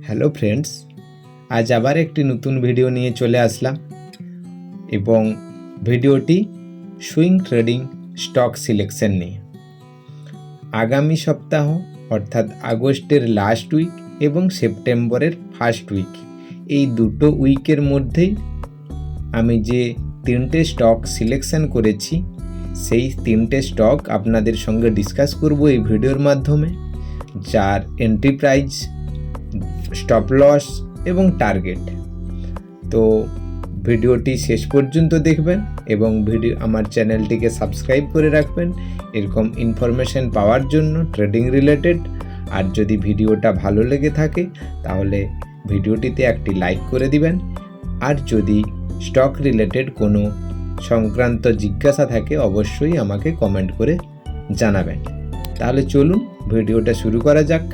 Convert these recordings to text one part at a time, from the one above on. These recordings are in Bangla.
হ্যালো ফ্রেন্ডস, আজ আবার একটি নতুন ভিডিও নিয়ে চলে আসলাম এবং ভিডিওটি সুইং ট্রেডিং স্টক সিলেকশন নিয়ে। আগামী সপ্তাহ অর্থাৎ আগস্টের লাস্ট উইক এবং সেপ্টেম্বরের ফার্স্ট উইক, এই দুটো উইকের মধ্যেই আমি যে তিনটে স্টক সিলেকশন করেছি সেই তিনটে স্টক আপনাদের সঙ্গে ডিসকাস করব এই ভিডিওর মাধ্যমে, যার এন্ট্রি প্রাইস, স্টপ লস এবং টার্গেট। তো ভিডিওটি শেষ পর্যন্ত দেখবেন এবং আমার চ্যানেলটিকে সাবস্ক্রাইব করে রাখবেন এরকম ইনফরমেশন পাওয়ার জন্য ট্রেডিং রিলেটেড। আর যদি ভিডিওটা ভালো লেগে থাকে তাহলে ভিডিওটিতে একটি লাইক করে দিবেন, আর যদি স্টক রিলেটেড কোনো সংক্রান্ত জিজ্ঞাসা থাকে অবশ্যই আমাকে কমেন্ট করে জানাবেন। তাহলে চলুন ভিডিওটা শুরু করা যাক।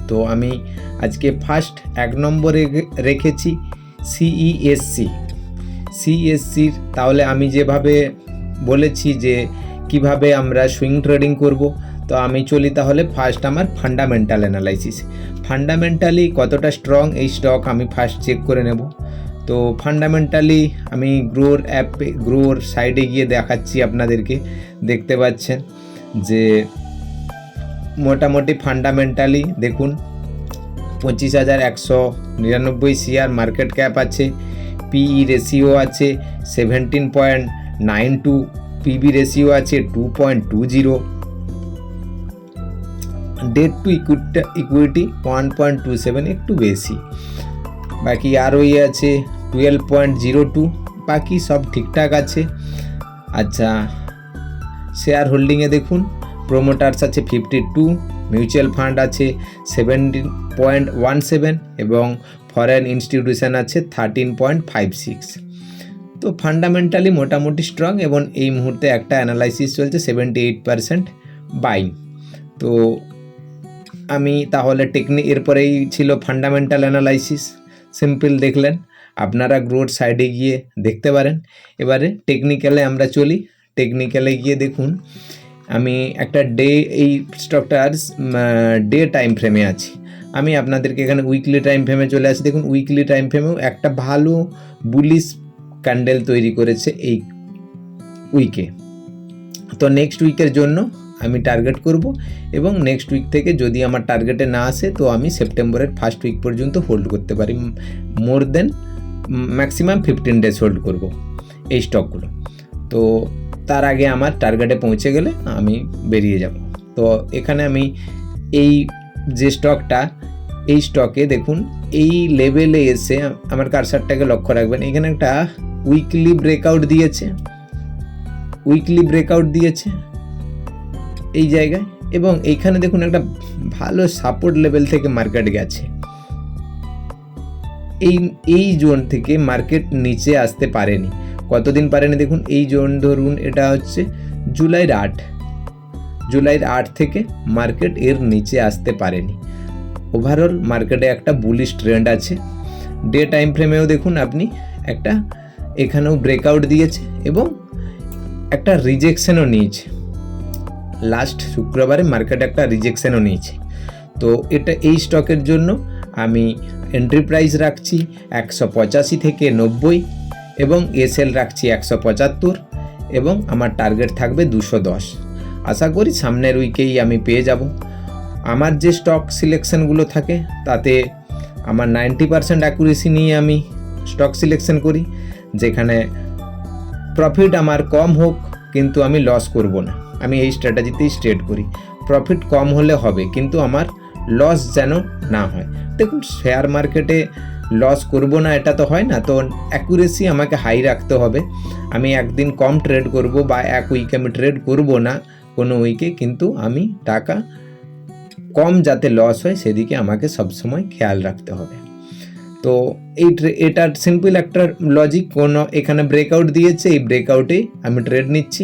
তো আমি আজকে ফার্স্ট 1 নম্বরে রেখেছি সিএসসির। তাহলে আমি যেভাবে বলেছি যে কিভাবে আমরা সুইং ট্রেডিং করব, তো আমি চলি তাহলে ফার্স্ট আমার ফান্ডামেন্টাল অ্যানালাইসিস। ফান্ডামেন্টালি কতটা স্ট্রং এই স্টক আমি ফার্স্ট চেক করে নেব। তো ফান্ডামেন্টালি আমি গ্রোর সাইডে গিয়ে দেখাচ্ছি আপনাদেরকে, দেখতে পাচ্ছেন যে মোটামুটি ফান্ডামেন্টালি দেখুন 25,199 শেয়ার মার্কেট ক্যাপ আছে, পিই রেশিও আছে 17.92, পিবি রেশিও আছে 2.20, ডেট টু ইকুইটি 1.27, একটু বেশি। বাকি আরওই আছে 12.02, বাকি সব ঠিকঠাক আছে। আচ্ছা, শেয়ার হোল্ডিংয়ে দেখুন প্রোমোটার্স আছে 52, মিউচুয়াল ফান্ড আছে 17.17 এবং ফরেন ইনস্টিটিউশন আছে 13.56। তো ফান্ডামেন্টালি মোটামুটি স্ট্রং এবং এই মুহূর্তে একটা অ্যানালাইসিস চলছে 78% বাইং। তো আমি তাহলে এরপরেই ছিল ফান্ডামেন্টাল অ্যানালাইসিস, সিম্পল দেখলেন, আপনারা গ্রোথ সাইডে গিয়ে দেখতে পারেন। এবারে টেকনিক্যালে আমরা চলি। টেকনিক্যালে গিয়ে দেখুন আমি একটা এই স্টকটার ডে টাইম ফ্রেমে আছি। আমি আপনাদেরকে এখানে উইকলি টাইম ফ্রেমে চলে আসি। দেখুন উইকলি টাইম ফ্রেমেও একটা ভালো বুলিশ ক্যান্ডেল তৈরি করেছে এই উইকে। তো নেক্সট উইকের জন্য আমি টার্গেট করব এবং নেক্সট উইক থেকে যদি আমার টার্গেটে না আসে তো আমি সেপ্টেম্বরের ফার্স্ট উইক পর্যন্ত হোল্ড করতে পারি, মোর দেন ম্যাক্সিমাম 15 ডেজ হোল্ড করব এই স্টকগুলো। তো তার আগে আমার টার্গেটে পৌঁছে গেলে আমি বেরিয়ে যাব। তো এখানে আমি এই যে স্টকটা, এই স্টকে দেখুন এই লেভেলে এসে আমার কারসারটাকে লক্ষ্য রাখবেন, এখানে একটা উইকলি ব্রেকআউট দিয়েছে এই জায়গায়, এবং এইখানে দেখুন একটা ভালো সাপোর্ট লেভেল থেকে মার্কেট গেছে। এই জোন থেকে মার্কেট নিচে আসতে পারেনি। কতদিন পারেনি দেখুন, এই জোন ধরুন এটা হচ্ছে জুলাইয়ের 8 থেকে মার্কেট এর নিচে আসতে পারেনি। ওভারঅল মার্কেটে একটা বুলিশ ট্রেন্ড আছে। ডে টাইম ফ্রেমেও দেখুন আপনি একটা এখানেও ব্রেকআউট দিয়েছে এবং একটা রিজেকশনও নিয়েছে। লাস্ট শুক্রবারে মার্কেটে একটা রিজেকশনও নিয়েছে। তো এই স্টকের জন্য আমি এন্ট্রি প্রাইস রাখছি 185 থেকে 90 এবং এসএল রাখছি 175 এবং আমার টার্গেট থাকবে 210। আশা করি সামনের উইকেই আমি পেয়ে যাব। আমার যে স্টক সিলেকশনগুলো থাকে তাতে আমার 90% অ্যাকুরেসি নিয়ে আমি স্টক সিলেকশন করি, যেখানে প্রফিট আমার কম হোক কিন্তু আমি লস করব না। আমি এই স্ট্র্যাটেজিতেই স্ট্রেট করি, প্রফিট কম হলে হবে কিন্তু আমার লস যেন না হয়। দেখুন শেয়ার মার্কেটে লস করব না এটা তো হয় না, তো অ্যাকুরেসি আমাকে হাই রাখতে হবে। আমি একদিন কম ট্রেড করব বা এক উইকে আমি ট্রেড করব না কোনো উইকে, কিন্তু আমি টাকা কম যাতে লস হয় সেদিকে আমাকে সবসময় খেয়াল রাখতে হবে। তো এটার সিম্পল একটা লজিক, কোনো এখানে ব্রেকআউট দিয়েছে, এই ব্রেকআউটে আমি ট্রেড নিচ্ছি।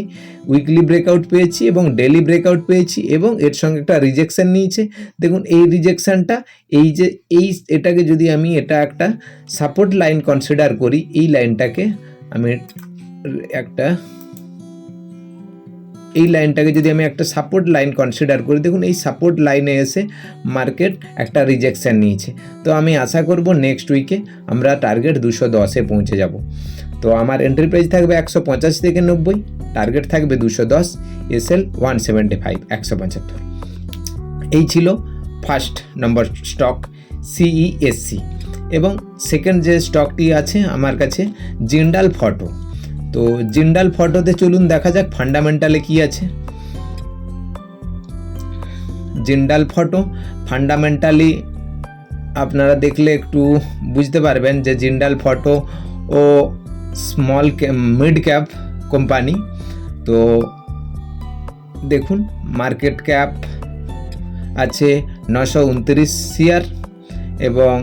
উইকলি ব্রেকআউট পেয়েছি এবং ডেলি ব্রেকআউট পেয়েছি এবং এর সঙ্গে একটা রিজেকশন নিয়েছে। দেখুন এই রিজেকশনটা, এটাকে যদি আমি এটা একটা সাপোর্ট লাইন কনসিডার করি, এই লাইনটাকে আমি একটা এই লাইনটাকে যদি আমি একটা সাপোর্ট লাইন কনসিডার করি, দেখুন এই সাপোর্ট লাইনে এসে মার্কেট একটা রিজেকশান নিয়েছে। তো আমি আশা করব নেক্সট উইকে আমরা টার্গেট 210-এ পৌঁছে যাব। তো আমার এন্ট্রি প্রাইস থাকবে 185 থেকে 90, টার্গেট থাকবে 210, এসএল 175 175। এই ছিল ফার্স্ট নম্বর স্টক সিইএসসি। এবং সেকেন্ড যে স্টকটি আছে আমার কাছে জিন্দাল ফটো। তো জিন্দাল ফটোতে চলুন দেখা যাক ফান্ডামেন্টালে কি আছে। জিন্দাল ফটো ফান্ডামেন্টালি আপনারা দেখলে একটু বুঝতে পারবেন যে জিন্দাল ফটো ও স্মল মিড ক্যাপ কোম্পানি। তো দেখুন মার্কেট ক্যাপ আছে 929 শেয়ার এবং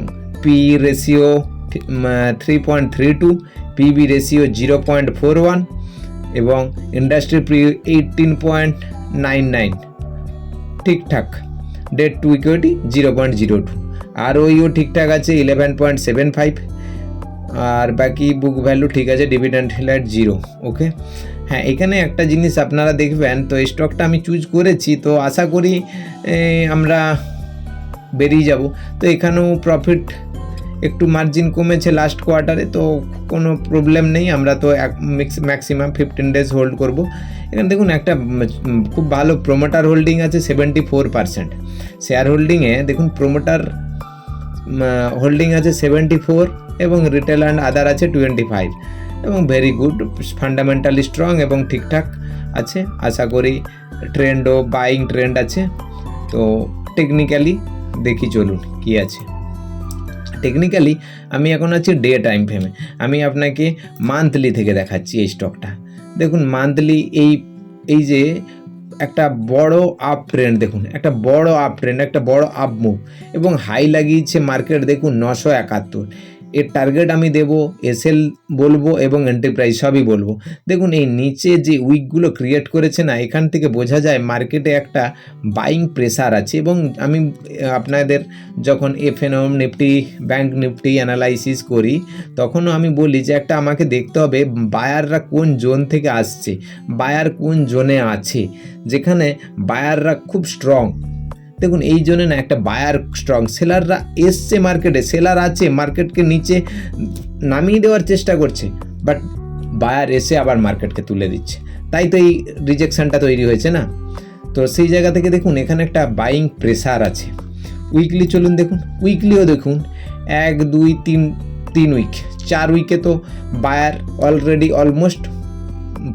পি রেশিও 3.32, পিবি রেশিও 0.41 এবং ইন্ডাস্ট্রি প্রি 18.99, ঠিকঠাক। ডেট টু ইকুইটি 0.02, আর ওইও ঠিকঠাক আছে 11.75, আর বাকি বুক ভ্যালু ঠিক আছে, ডিভিডেন্ড হিলাইট 0। ওকে, হ্যাঁ এখানে একটা জিনিস আপনারা দেখবেন, তো এই স্টকটা আমি চুজ করেছি, তো আশা করি আমরা বেরিয়ে যাব। তো এখানেও প্রফিট একটু মার্জিন কমেছে লাস্ট কোয়ার্টারে, তো কোনো প্রবলেম নেই, আমরা তো ম্যাক্সিমাম 15 ডেজ হোল্ড করব। এখানে দেখুন একটা খুব ভালো প্রোমোটার হোল্ডিং আছে 74%, শেয়ার হোল্ডিংয়ে দেখুন প্রোমোটার হোল্ডিং আছে 74 এবং রিটেল অ্যান্ড আদার আছে 25, এবং ভেরি গুড, ফান্ডামেন্টালি স্ট্রং এবং ঠিকঠাক আছে। আশা করি ট্রেন্ডও বাইং ট্রেন্ড আছে। তো টেকনিক্যালি দেখি চলুন কি আছে। টেকনিক্যালি আমি এখন আছি ডে টাইম ফ্রেমে, আমি আপনাকে মান্থলি থেকে দেখাচ্ছি এই স্টকটা। দেখুন মান্থলি এই যে একটা বড় আপ ট্রেন্ড, দেখুন একটা বড় আপ ট্রেন্ড, একটা বড় আপ মুভ এবং হাই লাগিয়েছে মার্কেট দেখুন 971। এর টার্গেট আমি দেব, এসএল বলবো এবং এন্টারপ্রাইজ সবই বলবো। দেখুন এই নিচে যে উইকগুলো ক্রিয়েট করেছে না, এখান থেকে বোঝা যায় মার্কেটে একটা বাইং প্রেসার আছে। এবং আমি আপনাদের যখন F&O Nifty, bank Nifty analysis করি, তখনও আমি বলি যে একটা আমাকে দেখতে হবে বায়াররা কোন জোন থেকে আসছে, বায়ার কোন জোনে আছে, যেখানে বায়াররা খুব স্ট্রং। দেখুন এই জন্য না একটা বায়ার স্ট্রং, সেলাররা এসছে মার্কেটে, সেলার আছে মার্কেটকে নিচে নামিয়ে দেওয়ার চেষ্টা করছে, বাট বায়ার এসে আবার মার্কেটকে তুলে দিচ্ছে, তাই তো এই রিজেকশনটা তৈরি হয়েছে না। তো সেই জায়গা থেকে দেখুন এখানে একটা বাইং প্রেসার আছে। উইকলি চলুন দেখুন, উইকলিও দেখুন 1 2 3 উইক, 4 উইকে তো বায়ার অলরেডি অলমোস্ট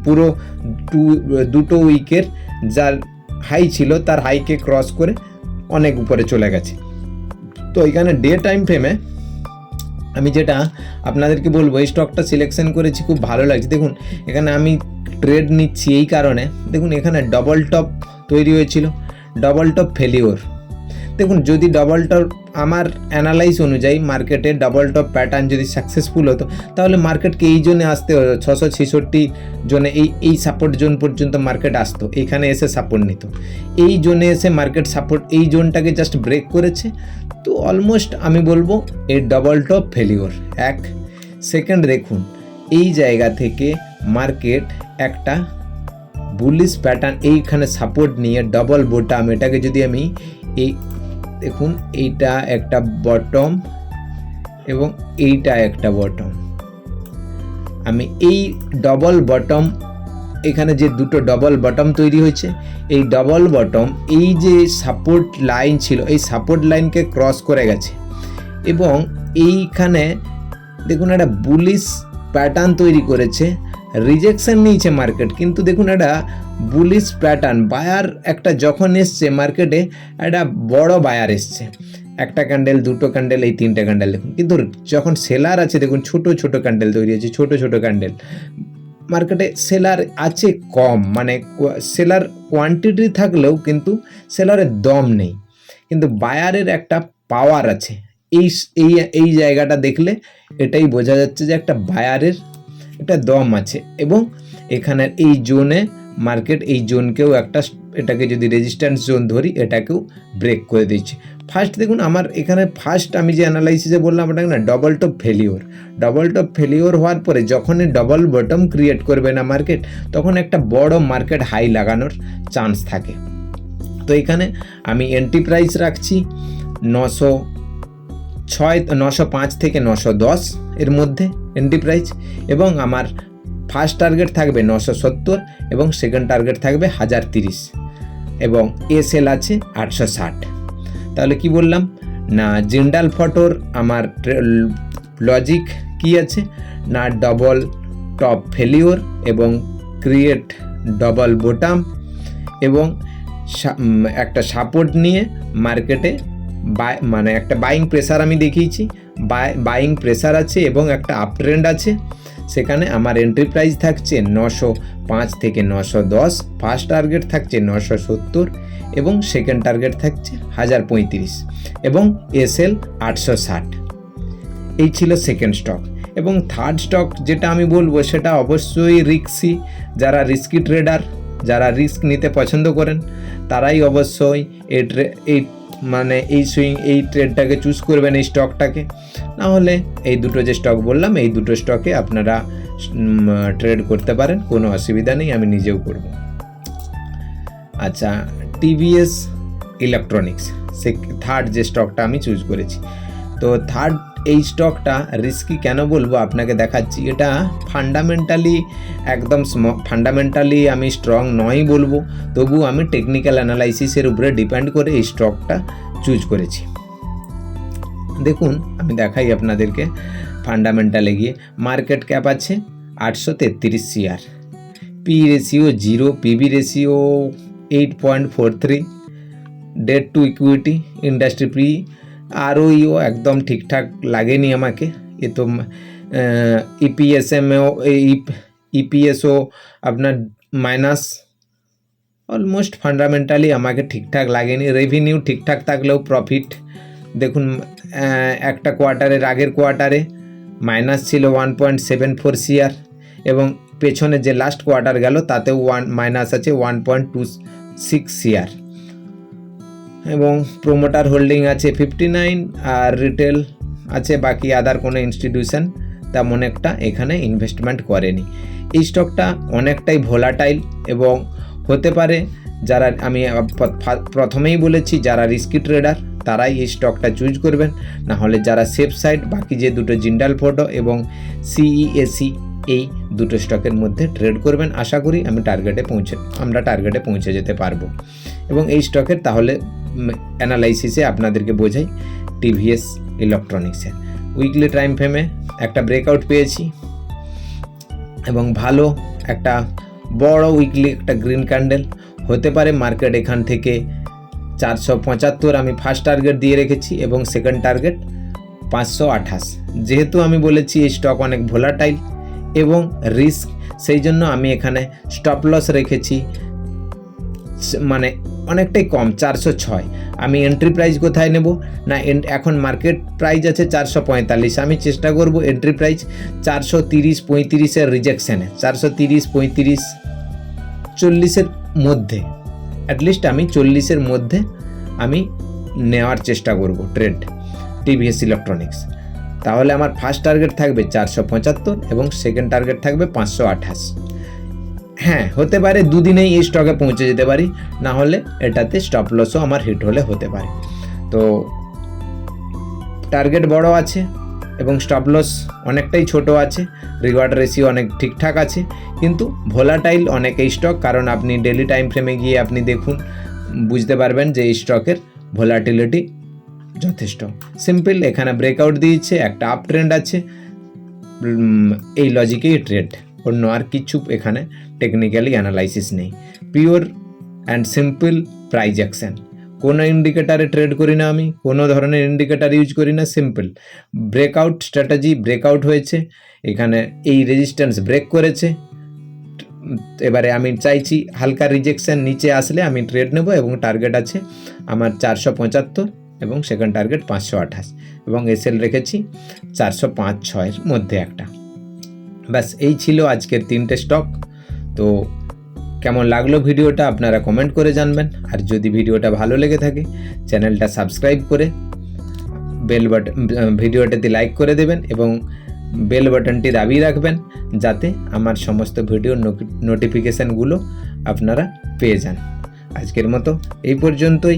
পুরো দুটো উইকের যার হাই ছিল তার হাইকে ক্রস করে অনেক উপরে চলে গেছে। তো এখানে ডে টাইম ফ্রেমে আমি যেটা আপনাদেরকে বলবো, এই স্টকটা সিলেকশন করেছি, খুব ভালো লাগছে। দেখুন এখানে আমি ট্রেড নিচ্ছি এই কারণে, দেখুন এখানে ডবল টপ তৈরি হয়েছিল, ডবল টপ ফেলিওর। দেখুন যদি ডবল টপ, আমার অ্যানালাইজ অনুযায়ী মার্কেটে ডবল টপ প্যাটার্ন যদি সাকসেসফুল হতো, তাহলে মার্কেটকে এই জোনে আসতে হতো 666 জোনে, এই সাপোর্ট জোন পর্যন্ত মার্কেট আসতো, এখানে এসে সাপোর্ট নিত। এই জোনে এসে মার্কেট সাপোর্ট, এই জোনটাকে জাস্ট ব্রেক করেছে। তো অলমোস্ট আমি বলবো এই ডবল টপ ফেলিওর। এক সেকেন্ড দেখুন এই জায়গা থেকে মার্কেট একটা বুলিশ প্যাটার্ন, এইখানে সাপোর্ট নিয়ে ডবল বটম, এটাকে যদি আমি এই দেখুন এইটা একটা বটম এবং এইটা একটা বটম, আমি এই ডবল বটম, এখানে যে দুটো ডবল বটম তৈরি হয়েছে, এই ডবল বটম এই যে সাপোর্ট লাইন ছিল, এই সাপোর্ট লাইনকে ক্রস করে গেছে এবং এইখানে দেখুন একটা বুলিশ প্যাটার্ন তৈরি করেছে, রিজেকশন নিয়েছে মার্কেট, কিন্তু দেখুন একটা বুলিশ প্যাটার্ন, বায়ার একটা যখন এসছে মার্কেটে, একটা বড় বায়ার এসছে, একটা ক্যান্ডেল, দুটো ক্যান্ডেল, এই তিনটে ক্যান্ডেল দেখুন। কিন্তু যখন সেলার আছে দেখুন ছোট ছোট ক্যান্ডেল তৈরি হয়েছে, ছোট ছোট ক্যান্ডেল। মার্কেটে সেলার আছে কম, মানে সেলার কোয়ান্টিটি থাকলেও কিন্তু সেলারের দম নেই, কিন্তু বায়ারের একটা পাওয়ার আছে। এই জায়গাটা দেখলে এটাই বোঝা যাচ্ছে যে একটা বায়ারের একটা দম আছে। এবং এখানের এই জোনে মার্কেট, এই জোনকেও একটা, এটাকে যদি রেজিস্ট্যান্স জোন ধরি, এটাকেও ব্রেক করে দিচ্ছে। ফার্স্ট দেখুন আমার এখানে ফার্স্ট আমি যে অ্যানালাইসিসে বললাম ওটা না ডবল টপ ফেলিওর হওয়ার পরে যখনই ডবল বটম ক্রিয়েট করবে না মার্কেট, তখন একটা বড় মার্কেট হাই লাগানোর চান্স থাকে। তো এখানে আমি এন্ট্রি প্রাইস রাখছি 905 থেকে 910 এর মধ্যে এন্ট্রি প্রাইস, এবং আমার ফার্স্ট টার্গেট থাকবে 970 এবং সেকেন্ড টার্গেট থাকবে 1030 এবং এসএল আছে 860। তাহলে কি বললাম না, জিন্দাল ফটোর আমার লজিক কি আছে না, ডবল টপ ফেলিওর এবং ক্রিয়েট ডবল বটম এবং একটা সাপোর্ট নিয়ে মার্কেটে মানে একটা বাইং প্রেসার আমি দেখিয়েছি, বাইং প্রেসার আছে এবং একটা আপ ট্রেন্ড আছে। সেখানে আমার এন্ট্রি প্রাইস থাকছে 905 থেকে 910, ফার্স্ট টার্গেট থাকছে 970 এবং সেকেন্ড টার্গেট থাকছে 1035 এবং এসএল 860। এই ছিল সেকেন্ড স্টক। এবং থার্ড স্টক যেটা আমি বলবো সেটা অবশ্যই রিস্কি, যারা রিস্কি ট্রেডার, যারা রিস্ক নিতে পছন্দ করেন তারাই অবশ্যই এই ট্রেডটাকে চুজ করবেন, এই স্টকটাকে। না হলে এই দুটো যে স্টক বললাম এই দুটো স্টকে আপনারা ট্রেড করতে পারেন, কোনো অসুবিধা নেই, আমি নিজেও করব। আচ্ছা, টিভিএস ইলেকট্রনিক্স থার্ড যে স্টকটা আমি চুজ করেছি। তো থার্ড এই স্টকটা রিস্কি কেন বলবো আপনাকে দেখাচ্ছি। এটা ফান্ডামেন্টালি আমি স্ট্রং নয় বলবো, তবু আমি টেকনিক্যাল অ্যানালাইসিসের উপরে ডিপেন্ড করে এই স্টকটা চুজ করেছি। দেখুন আমি দেখাই আপনাদেরকে, ফান্ডামেন্টালে গিয়ে মার্কেট ক্যাপ আছে 833 CR, P ratio 0, PB ratio 8.43, debt to equity, industry প্রি, আরওইও একদম ঠিকঠাক লাগেনি আমাকে। এ তো ইপিএসও আপনার মাইনাস, অলমোস্ট ফান্ডামেন্টালি আমাকে ঠিকঠাক লাগেনি। রেভিনিউ ঠিকঠাক থাকলেও প্রফিট দেখুন একটা কোয়ার্টারের আগের কোয়ার্টারে মাইনাস ছিল 1.74 CR এবং পেছনে যে লাস্ট কোয়ার্টার গেল তাতেও মাইনাস আছে 1.26 CR এবং প্রোমোটার হোল্ডিং আছে 59 আর রিটেল আছে, বাকি আদার কোনো ইনস্টিটিউশন তেমন একটা এখানে ইনভেস্টমেন্ট করেনি। এই স্টকটা অনেকটাই ভোলাটাইল এবং হতে পারে যারা, আমি প্রথমেই বলেছি, যারা রিস্কি ট্রেডার তারাই এই স্টকটা চুজ করবেন, না হলে যারা সেফ সাইড বাকি যে দুটো জিন্দাল ফটো এবং সিইএসি এই দুটো স্টকের মধ্যে ট্রেড করবেন। আশা করি আমরা টার্গেটে পৌঁছে যেতে পারবো। এবং এই স্টকের তাহলে অ্যানালাইসিসে আপনাদেরকে বোঝাই, টিভিএস ইলেকট্রনিক্সের উইকলি টাইম ফ্রেমে একটা ব্রেকআউট পেয়েছি এবং ভালো একটা বড় উইকলি একটা গ্রিন ক্যান্ডেল হতে পারে। মার্কেট এখান থেকে 475 আমি ফার্স্ট টার্গেট দিয়ে রেখেছি এবং সেকেন্ড টার্গেট 528। যেহেতু আমি বলেছি এই স্টক অনেক ভোলাটাইল এবং রিস্ক, সেই জন্য আমি এখানে স্টপ লস রেখেছি মানে অনেকটাই কম, 406। আমি এন্ট্রি প্রাইস কোথায় নেব না, এখন মার্কেট প্রাইস আছে 445, আমি চেষ্টা করব এন্ট্রি প্রাইস 430-35 রিজেকশানে, 430-35, 40 মধ্যে, অ্যাটলিস্ট আমি 40 মধ্যে আমি নেওয়ার চেষ্টা করব ট্রেড টিভিএস ইলেকট্রনিক্স। তাহলে আমার ফার্স্ট টার্গেট থাকবে 475 এবং সেকেন্ড টার্গেট থাকবে 528। হ্যাঁ, হতে পারে দুদিনেই এই স্টকে পৌঁছে যেতে পারি, না হলে এটাতে স্টপ লসও আমার হিট হলে হতে পারে। তো টার্গেট বড় আছে এবং স্টপ লস অনেকটাই ছোট আছে, রিওয়ার্ড রেশিও অনেক ঠিকঠাক আছে, কিন্তু ভোলাটাইল অনেক এই স্টক। কারণ আপনি ডেলি টাইম ফ্রেমে গিয়ে আপনি দেখুন, বুঝতে পারবেন যে এই স্টকের ভোলাটিলিটি যথেষ্ট। সিম্পল, এখানে ব্রেকআউট দিয়েছে, একটা আপ ট্রেন্ড আছে, এই লজিকেই ট্রেড, অন্য আর কিছু এখানে টেকনিক্যালি অ্যানালাইসিস নেই। Pure and simple prize action, কোনো ইন্ডিকেটারে ট্রেড করি না, আমি কোনো ধরনের ইন্ডিকেটার ইউজ করি না। সিম্পল ব্রেকআউট স্ট্র্যাটেজি, ব্রেকআউট হয়েছে, এখানে এই রেজিস্ট্যান্স ব্রেক করেছে, এবারে আমি চাইছি হালকা রিজেকশন নিচে আসলে আমি ট্রেড নেব এবং টার্গেট আছে আমার 475 এবং সেকেন্ড টার্গেট 528 এবং এসএল রেখেছি 405-6 মধ্যে একটা। ব্যাস এই ছিল আজকের 3টে স্টক। তো কেমন লাগলো ভিডিওটা আপনারা কমেন্ট করে জানবেন। আর যদি ভিডিওটা ভালো লেগে থাকে চ্যানেলটা সাবস্ক্রাইব করে ভিডিওটাতে লাইক করে দেবেন এবং বেল বাটনটি দাবিয়ে রাখবেন, যাতে আমার সমস্ত ভিডিওর নোটিফিকেশানগুলো আপনারা পেয়ে যান। আজকের মতো এই পর্যন্তই।